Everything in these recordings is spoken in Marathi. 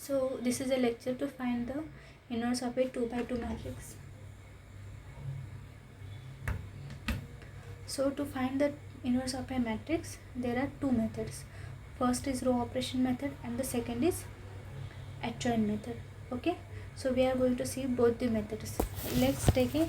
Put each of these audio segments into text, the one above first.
So this is a lecture to find the inverse of a 2 by 2 matrix. So to find the inverse of a matrix, there are two methods. First is row operation method and the second is adjoint method. Okay, so we are going to see both the methods. Let's take a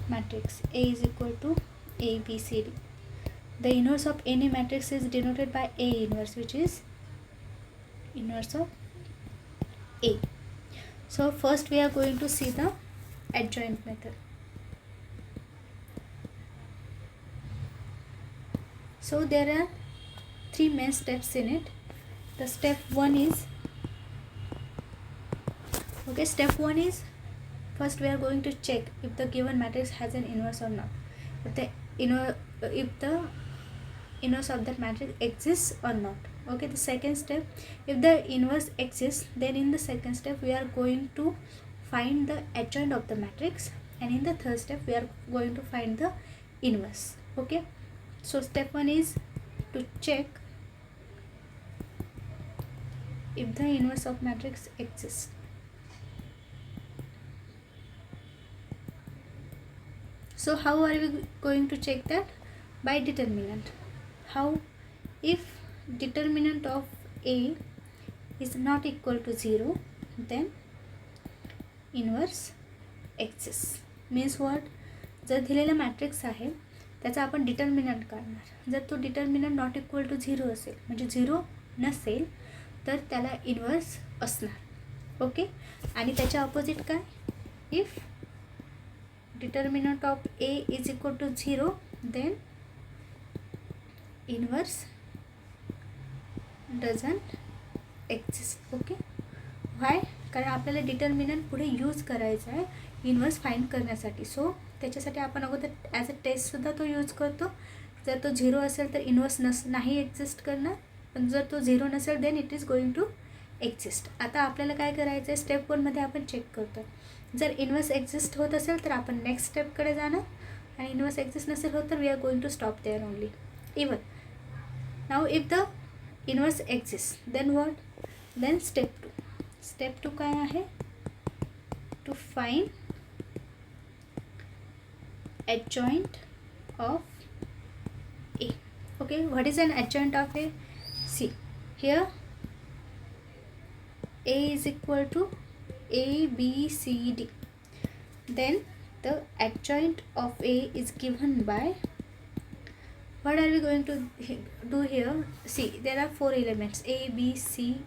matrix A is equal to A, B, C, D. The inverse of any matrix is denoted by A inverse, which is inverse of A. So first we are going to see the adjoint method. So there are three main steps in it. The step one is first we are going to check if the given matrix has an inverse or not. If the inverse of that matrix exists or not. Okay, the second step, if the inverse exists, then in the second step we are going to find the adjoint of the matrix, and in the third step we are going to find the inverse. Okay, so step one is to check if the inverse of matrix exists. So how are we going to check that? By determinant. How? If determinant of A is not equal to 0, then inverse exists. Means what? जर दिलेला मॅट्रिक्स आहे त्याचा आपण डिटर्मिनंट काढणार. जर तो डिटर्मिनंट नॉट इक्वल टू 0 असेल, म्हणजे 0 नसेल, तर त्याला इन्व्हर्स असणार. ओके, आणि त्याच्या ऑपोजिट काय? If determinant of A is equal to 0, then inverse doesn't exist. Okay, why? कारण आपल्याला डिटर्मिनंट पुढे यूज करायचा आहे इन्व्हर्स फाइंड करण्यासाठी. सो त्याच्यासाठी आपण अगोदर ॲज अ टेस्टसुद्धा तो यूज करतो. जर तो 0 असेल तर इन्व्हर्स नाही एक्झिस्ट करणार, पण जर तो 0 नसेल then it is going to exist. आता आपल्याला काय करायचं आहे, स्टेप 1मध्ये आपण चेक करतो. जर इन्व्हर्स एक्झिस्ट होत असेल तर आपण नेक्स्ट स्टेपकडे जाणार, आणि इन्व्हर्स एक्झिस्ट नसेल होत तर we are going to stop there only. Even now if the inverse exist then what? Then step 2. Step 2 काय आहे? To find adjoint of A. Okay, what is an adjoint of A? See, here A is equal to A, B, C, D. Then the adjoint of A is given by, what are we going to do here? See, there are 4 elements A, B, C,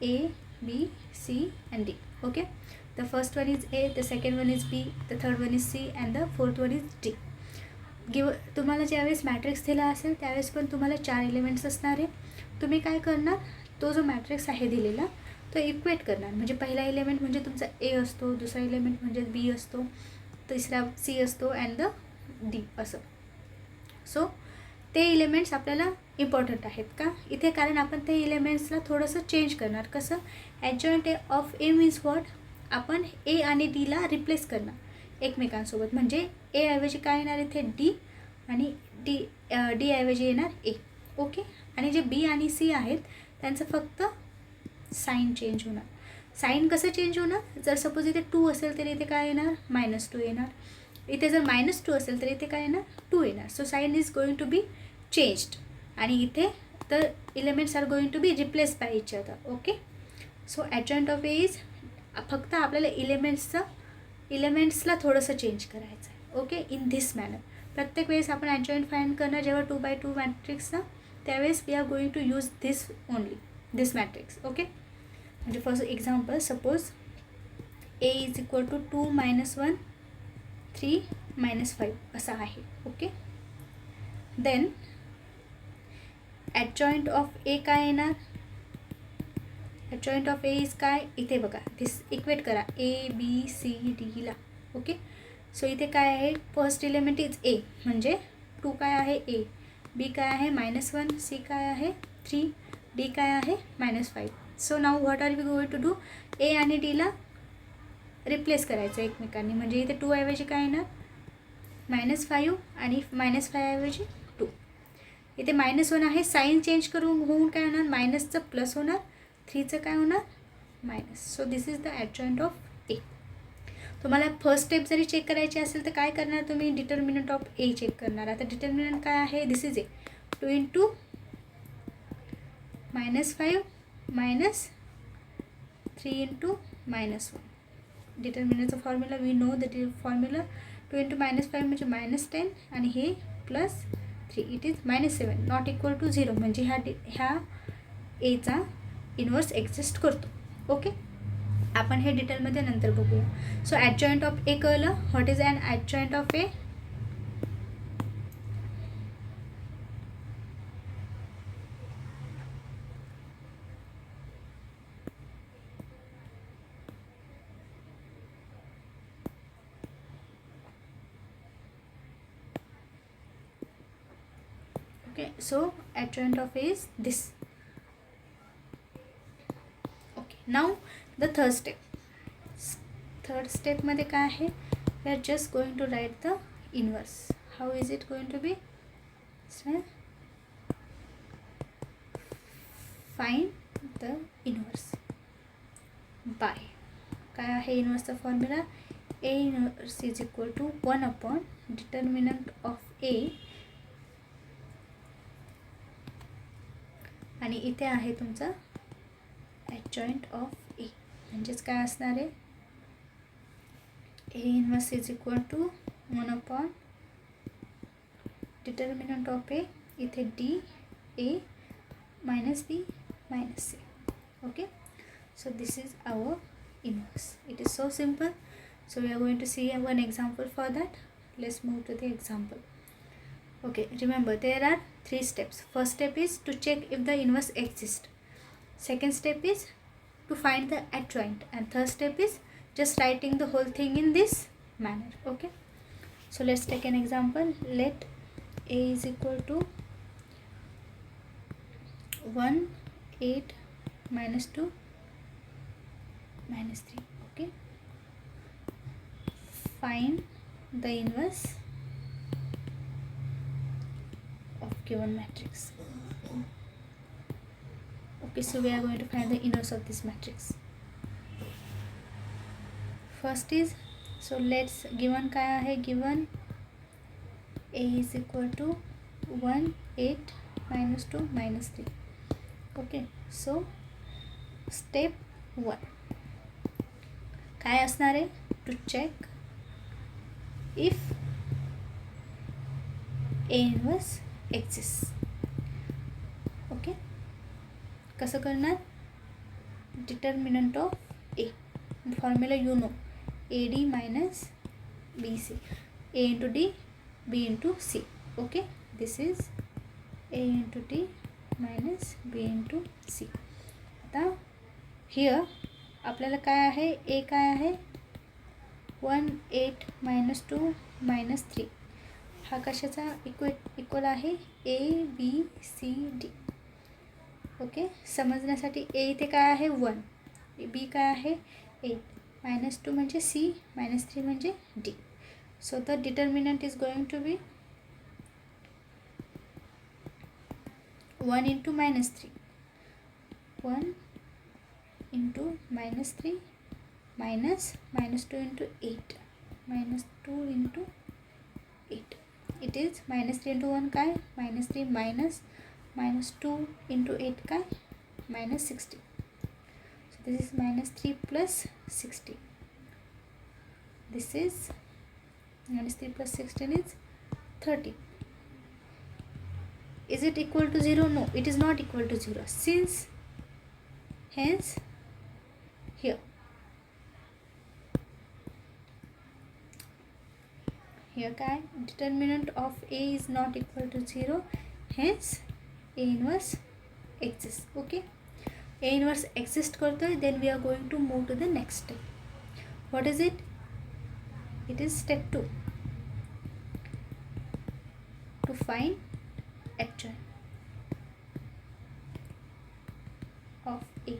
A, B, C and D. Okay, the first one is A, the second one is B, the third one is C and the fourth one is D. तुम्हाला ज्यावेळेस मॅट्रिक्स दिला असेल त्यावेळेस पण तुम्हाला 4 एलिमेंट्स असणार आहे. तुम्ही काय करणार, तो जो मॅट्रिक्स आहे दिलेला तो इक्वेट करणार. म्हणजे पहिला एलिमेंट म्हणजे तुमचा A असतो, दुसरा एलिमेंट म्हणजे B असतो, तिसरा C असतो अँड द D असं. सो ते एलिमेंट्स आपल्याला इम्पॉर्टंट आहेत का इथे, कारण आपण ते एलिमेंट्सला थोडंसं चेंज करणार. कसं? ॲडजॉइंट ऑफ ए मीन्स व्हॉट? आपण ए आणि डीला रिप्लेस करणार एकमेकांसोबत. म्हणजे ए ऐवजी काय येणार इथे? डी, आणि डी ऐवजी येणार ए. ओके, आणि जे बी आणि सी आहेत त्यांचं फक्त साईन चेंज होणार. साईन कसं चेंज होणार? जर सपोज इथे 2 असेल तर इथे काय येणार? -2 येणार. इथे जर -2 असेल तर इथे काय येणार? 2 येणार. So sign is going to be changed, आणि इथे the elements are going to be replace by each other. Okay, so adjoint of A is फक्त आपल्याला एलिमेंट्सला थोडंसं चेंज करायचं आहे. Okay, in this manner. प्रत्येक वेळेस आपण ॲडजॉइंट फाइंड करणार जेव्हा 2 by 2 मॅट्रिक्सचा, त्यावेळेस we are going to use this only, this matrix. Okay, म्हणजे for example suppose A is equal to 2 - 1 3 - 5 असं आहे. Okay, then adjoint of A काय येणार? ॲडजॉइंट ऑफ ए इज काय? इथे बघा, दिस इक्वेट करा ए बी सी डीला. ओके, सो इथे काय आहे? फर्स्ट एलिमेंट इज ए, म्हणजे 2 काय आहे? ए. बी काय आहे? -1. सी काय आहे? 3. डी काय आहे? -5. So now what are we going to do? A आणि डीला रिप्लेस करायचं एकमेकांनी. म्हणजे इथे 2 ऐवजी काय येणार? -5, आणि -5 ऐवजी 2. इथे -1 आहे, साईन चेंज करून होऊन काय होणार? मायनसचं प्लस होणार, 3चं काय होणार minus. So this is the adjoint of A. तुम्हाला फर्स्ट स्टेप जरी चेक करायची असेल तर काय करणार तुम्ही, डिटर्मिनंट ऑफ ए चेक करणार. आता डिटर्मिनंट काय आहे, this is A. 2 into -5 minus 3 into -1. डिटर्मिनंटचा formula we know that is formula 2 into -5 म्हणजे -10 आणि हे +3 it is -7 not equal to 0. म्हणजे ह्या एचा इन्व्हर्स एक्झिस्ट करतो. ओके, आपण हे डिटेलमध्ये नंतर बघूया. सो ॲडजॉइंट ऑफ ए कळलं. What is an adjoint of A. Okay, so adjoint of A is this. Okay, now the third step. Third step मध्ये काय आहे, we are just going to write the inverse. How is it going to be? So find the inverse by काय आहे इन्व्हर्सचा formula, A inverse is equal to 1 upon determinant of A आणि इथे आहे तुमचा ॲडजॉइंट ऑफ ए. म्हणजेच काय असणार आहे, A inverse is equal to 1 upon determinant of A, इथे D A minus B minus C. Okay, so this is our inverse. It is so simple. So we are going to see one example for that. Let's move to the example. Okay, remember there are 3 steps. First step is to check if the inverse exists. Second step is to find the adjoint, and third step is just writing the whole thing in this manner. Okay, so let's take an example. Let A is equal to 1 8 minus 2 minus 3. Okay, find the inverse given matrix. Okay, so we are going to find the inverse of this matrix. First is, so let's given काय आहे, given A is equal to 1 8 minus 2 minus 3. Okay, so step 1 काय असणार आहे, to check if A inverse exists. Okay, कसं करणार, determinant of A formula you know, A D minus B C, A into D B into C. Okay, this is A into D minus B into C. आता हिअर आपल्याला काय आहे, ए काय आहे 1 8 मायनस 2 मायनस 3. हा कशाचा इक्वल आहे, A B C D. Okay, समजण्यासाठी ए इथे काय आहे 1, बी काय आहे 8, -2 म्हणजे सी, -3 म्हणजे डी. So the determinant is going to be 1 into -3, 1 into -3 minus -2 into 8 -2 into 8. It is -3 into 1 काय, -3 मायनस -2 इंटू 8 काय, -16. So this is -3 plus 16. This is -3 plus 16 is 30. Is it equal to 0? No, it is not equal to 0. Since hence here काय, determinant of A is not equal to 0, hence A inverse exists. Okay, A inverse exist करतोय, then we are going to move to the next step. What is it? It is step 2, to find adjoint of A.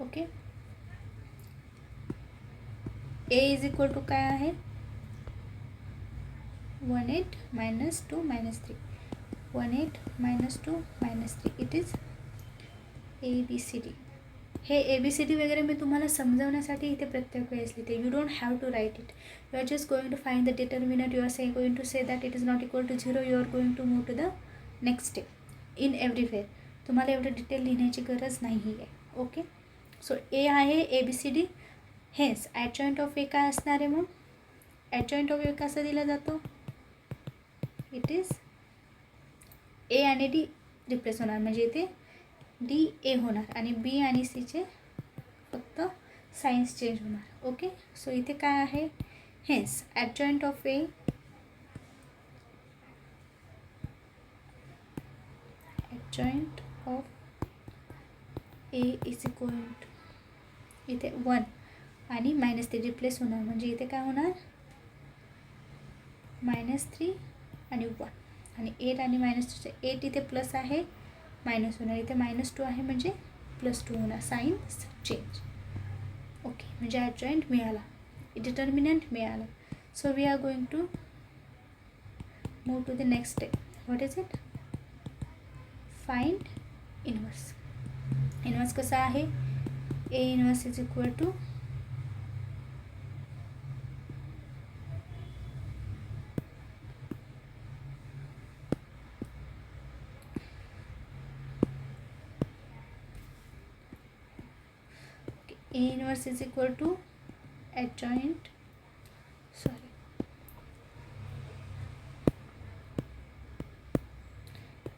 Okay, A is equal to काय आहे 1 8 minus 2 minus 3, 1 8 minus 2 minus 3. It is ABCD. हे ABCD वगैरे मी तुम्हाला समजवण्यासाठी इथे प्रत्येक वेळेस लिहिते. You don't have to write it. You are just going to find the determinant. You are going to say that it is not equal to 0. You are going to move to the next step in everywhere. तुम्हाला एवढं डिटेल लिहिण्याची गरज नाही आहे. ओके. सो ए आहे ABCD. हेच ॲडजॉइंट ऑफ ए काय असणार आहे? मग ॲडजॉइंट ऑफ ए कसा दिला जातो? इट इज ए आणि डी रिप्लेस होणार, म्हणजे इथे DA होणार आणि B आणि Cचे फक्त सायन्स चेंज होणार. ओके. सो इथे काय आहे? हेच adjoint of A, adjoint of A is equal to इथे 1 आणि -3 रिप्लेस होणार, म्हणजे इथे काय होणार? -3 आणि 1 आणि 8 आणि -2. 8 इथे प्लस आहे, मायनस होणार. इथे -2 आहे म्हणजे +2 होणार. Signs change. ओके. म्हणजे ॲडजॉइंट मिळाला, डिटर्मिनंट मिळाला. So we are going to move to the next step. What is it? Find inverse. Inverse कसा आहे? A inverse is equal to A inverse is equal to adjoint,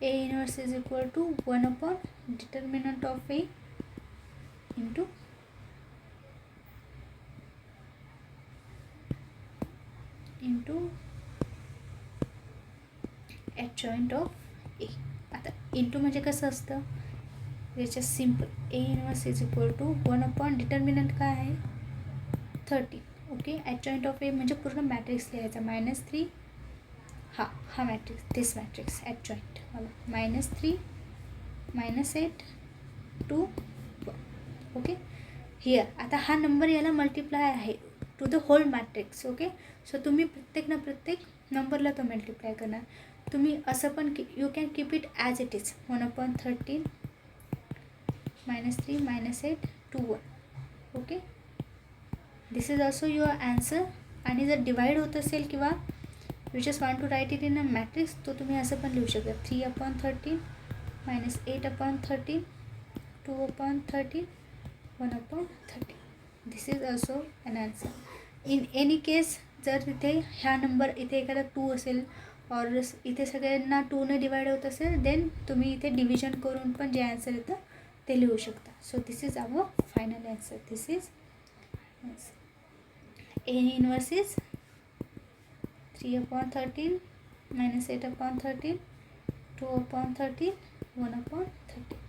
A inverse is equal to 1 upon determinant of A into adjoint of A. आता इंटू म्हणजे कसं असतं? याच्या simple. A inverse is equal to 1 upon determinant काय आहे? 13. ओके. ॲडजॉइंट ऑफ ए म्हणजे पूर्ण मॅट्रिक्स लिहायचा. -3 हा मॅट्रिक्स, दिस मॅट्रिक्स ॲडजॉइंट मला -3 -8 2 1. ओके. हिअर आता हा नंबर याला मल्टिप्लाय आहे to the whole matrix. Okay. So तुम्ही प्रत्येक नंबरला तो मल्टिप्लाय करणार. तुम्ही असं पण you can keep it as it is. 1/13 -3 -8 2 1. Okay. This is also your answer. आणि जर डिवाइड होत असेल किंवा you just want to write it in a matrix, तो तुम्ही असं पण लिहू शकता. 3/13 -8/13 2/13 1/13. This is also an answer. In any case जर तिथे ह्या नंबर इथे एखादा 2 असेल और इथे सगळ्यांना 2ने डिवाइड होत असेल, देन तुम्ही इथे डिव्हिजन करून पण जे ॲन्सर येतं ते लिहू शकता. So this is our final answer. This is A inverse is 3/13 -8/13 2/13 1/13.